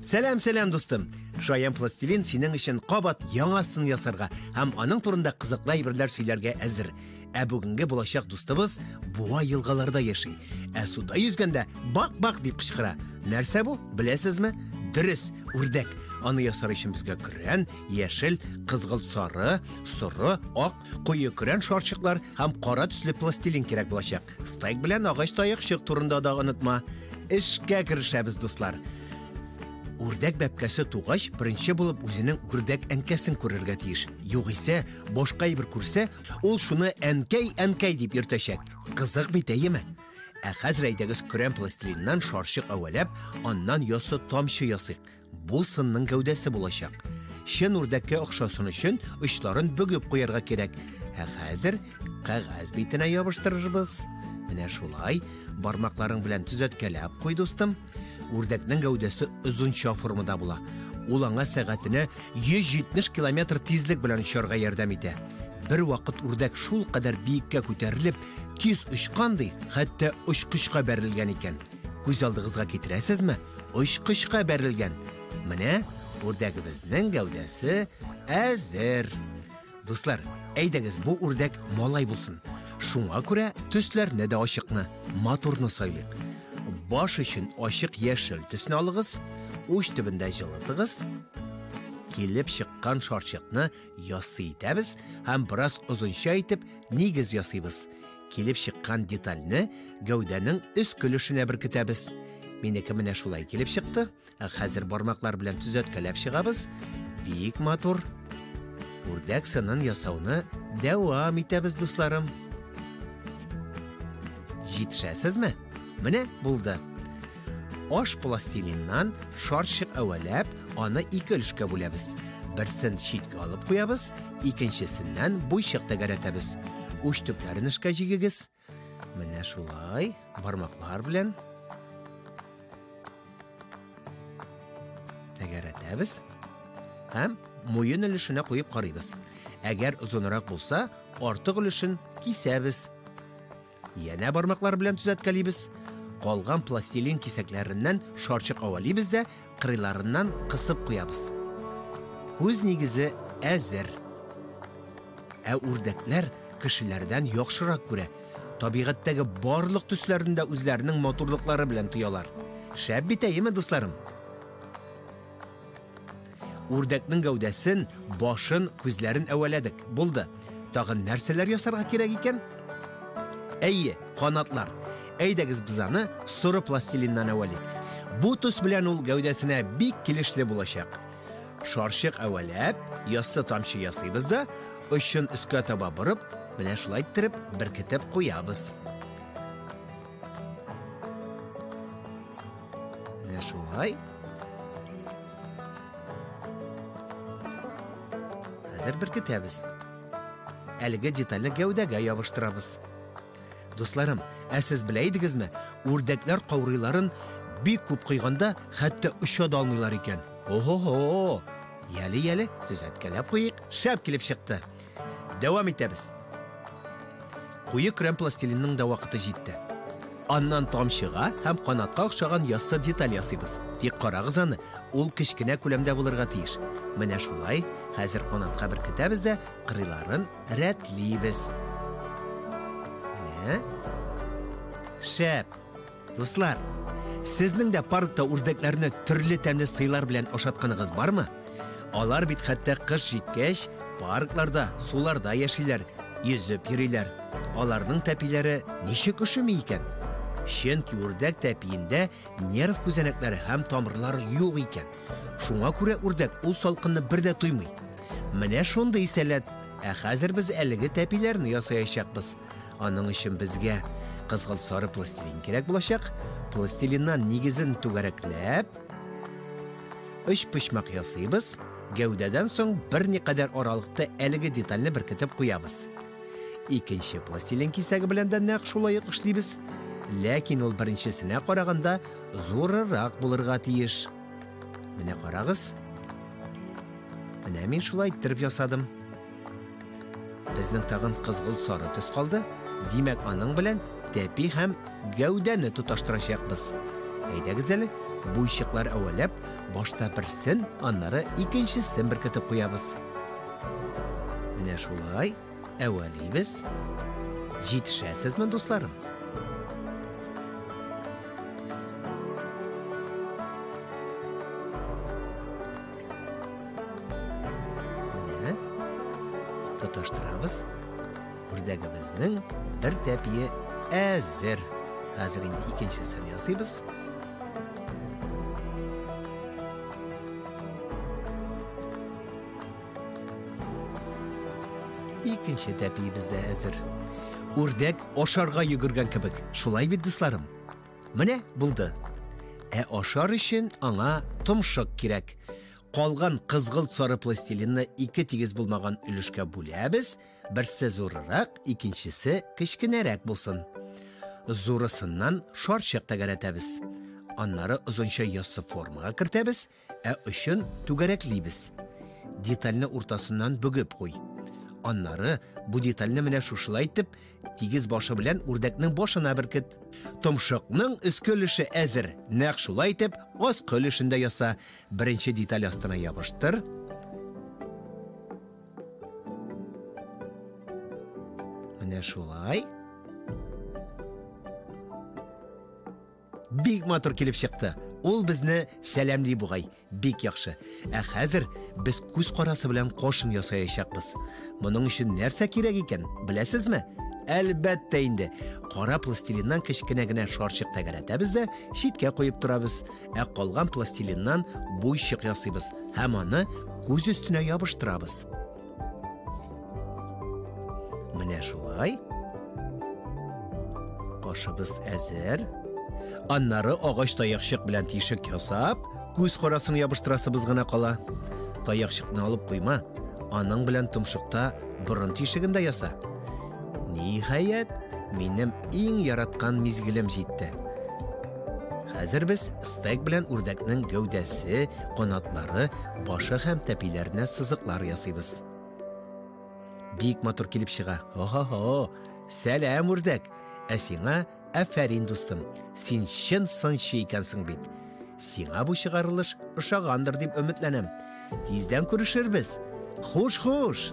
Сәлам, достым. Шаян пластилин синең өчен кабат яңасын ясарга һәм аның турында кызыклы әйберләр сөйләргә әзер. Бүгенге булачак дустыбыз буа елгаларда яши. Суда йөзгәндә бак дип кычкыра. Нәрсә бу? Беләсезме? Дөрес, үрдәк. Аны ясар өчен безгә көрән, яшел, кызгылт сары, соры, ак, куе көрән шарчыклар һәм кара төсле пластилин кирәк булачак. Стайк белән агач таякчык турында да онытма. Эшкә керешәбез, дуслар. Үрдәк бәпкәсе тугач, беренче булып үзенең үрдәк әнкәсен күрергә тиеш. Югыйсә, башка бер күрсә, ул шуны әнкәй дип йөртәчәк. Кызык бит, әйеме? Хәзер әйдәгез көрән пластилиннан шарчык әвәләп, аннан ясы тамчы ясыйк. Бу сынның гәүдәсе булачак. Чын үрдәккә охшасын өчен очларын бөгеп куярга кирәк. Хәзер кәгазь битенә ябыштырырбыз. Менә шулай, бармакларың белән төзәткәләп куй, дустым. Үрдәкнең гәүдәсе озынча формада була. Ул аңа сәгатенә 170 км тизлек белән очарга ярдәм итә. Бер вакыт үрдәк шул кадәр биеккә күтәрелеп, тиз очкандай, хәтта очкычка бәрелгән икән. Күз алдыгызга китерәсезме? Очкычка бәрелгән. Менә үрдәгебезнең гәүдәсе әзер. Дуслар, әйдәгез бу үрдәк малай булсын. Шуңа күрә төсләрне дә ачыкны, матурны сайлыйк. Баш өчен ачык яшел төсне алыгыз, уч төбендә җылытыгыз. Килеп чыккан шарчыкны ясый итәбез һәм бераз озынча итеп нигез ясыйбыз. Килеп чыккан детальне гәүдәнең өст көлешенә беркетәбез. Минеке менә шулай килеп чыкты. Хәзер бармаклар белән төзәткәләп чыгабыз. Бик матур. Үрдәк сынын ясауны дәвам итәбез, дусларым. Җитешәсезме? Менә булды. Аш пластилиннан шарчык әвәләп, аны ике өлешкә бүләбез. Берсен читкә алып куябыз, икенчесеннән буйчык тәгәрәтәбез. Уч төпләрен эшкә җигегез. Менә шулай, бармаклар белән тәгәрәтәбез. Һәм муен өлешенә куеп карыйбыз. Әгәр озынрак булса, артык өлешен кисәбез. Яна бармаклар белән төзәткәлибез. Калган пластилин кисәкләреннән шарчык авалибез дә кырыйларыннан кысып куябыз. Күз нигезе әзер. Үрдәкләр кешеләрдән яхшырак күрә. Табигатьтәге барлык төсләрендә үзләренең матурлыклары белән тоялар. Шәп бит, әйеме, дусларым? Үрдәкнең гәүдәсен, башын, күзләрен әвәләдек. Булды. Тагын нәрсәләр ясарга кирәк икән? Әйе, канатлар. Әйдәгез без аны соры пластилиннан әвәлик. Бу төс белән ул гәүдәсенә бик килешле булачак. Шарчык әвәләп, яссы тамчы ясыйбыз да, өчен өскә таба борып, менә шулай иттереп беркетеп куябыз. Менә шулай. Хәзер беркетәбез. Әлеге детальне гәүдәгә ябыштырабыз. Дусларым, сез беләйдегезме, үрдәкләр каурыйларын бик күп кыйганда хәтта оча да алмыйлар икән. Ого! Яли, төзәткәләп куйык, шәп килеп чыкты. Дәвам итәбез. Куе крем пластилинның да вакыты җитте. Аннан тамчыга һәм канатка охшаган яссы деталь ясыйбыз. Тик карагыз аны, ул кечкенә күләмдә булырга тиеш. Менә шулай, хәзер канатка беркетәбез дә кырыйларын рәтлибез. Шәп. Дуслар, сезнең дә паркта үрдәкләрне төрле тәмле сыйлар белән ашатканыгыз бармы? Алар бит хәтта кыш җиткәч, паркларда, суларда яшиләр, йөзеп йөриләр. Аларның тәпиләре ничек ошымый икән? Чөнки үрдәк тәпиендә нерв күзәнәкләре һәм тамырлары юк икән. Шуңа күрә үрдәк ул салкынны бер дә туймый. Менә шундый сәләт. Хәзер без әлеге тәпиләрне ясаячакбыз. Аның өчен безгә кызгылт сары пластилин кирәк булачак. Пластилиннан нигезен түгәрәкләп, өч почмак ясыйбыз. Гәүдәдән соң берникадәр аралыкта әлеге детальне беркетеп куябыз. Икенче пластилин кисәге белән дә нәкъ шулай эшлибез. Ләкин ул беренчесенә караганда зуррак булырга тиеш. Менә карагыз. Менә мин шулай иттереп ясадым. Безнең тагын кызгылт сары төс калды. Димәк, аның белән тәпи һәм гәүдәне тоташтырачакбыз. Әйдәгез әле, буйчыклар әвәләп, башта берсен, аннары икенчесен беркетеп куябыз. Менә шулай әвәлибез. Җитешәсезме, дусларым? Менә тоташтырабыз. Үрдәгебезнең бер тәпие әзер. Хәзер инде икенчесен ясыйбыз. Икенче тәпиебез дә әзер. Үрдәк ашарга йөгергән кебек. Шулай бит, дусларым? Менә булды. Ашар өчен аңа томшык кирәк. Калган кызгылт сары пластилинны ике тигез булмаган өлешкә бүләбез. Берсе зуррак, икенчесе кечкенәрәк булсын. Зурысыннан шарчык тәгәрәтәбез. Аннары озынча яссы формага кертәбез, өчен түгәрәклибез. Детальны уртасыннан бөгеп куй. Аннары бу детальны менә шушылай итеп, тигез башы белән үрдәкнең башына беркет. Томшыкның өске өлеше әзер. Нәкъ шулай итеп, аскы өлешен дә яса. Беренче деталь астына ябыштыр. Менә шулай. Бик матур килеп чыкты. Ул безне сәламли бугай. Бик яхшы. Хәзер без күз карасы белән кошын ясаячакбыз. Моның өчен нәрсә кирәк икән? Беләсезме? Әлбәттә инде. Кара пластилиннан кечкенә генә шарчык тәгәрәтәбез дә читкә куеп торабыз. Калган пластилиннан буйчык ясыйбыз һәм аны күз өстенә ябыштырабыз. Менә шулай. Кошыбыз әзер. Аннары агач таякчык белән тишек ясап, күз карасын ябыштырасыбыз гына кала. Таякчыкны алып куйма, аның белән томшыкта борын тишеген дә яса. Ниһаять, минем иң яраткан мизгелем җитте. Хәзер без стек белән үрдәкнең гәүдәсе, канатлары, башы һәм тәпиләренә сызыклар ясыйбыз. Бик матур килеп чыга. Ха-ха-ха. Сәлам, үрдәк. Сиңа әфәрин, дустым. Син чын сынчы икәнсең бит. Сиңа бу чыгарылыш ошагандыр дип өметләнәм. Тиздән күрешербез. Хуш-хуш.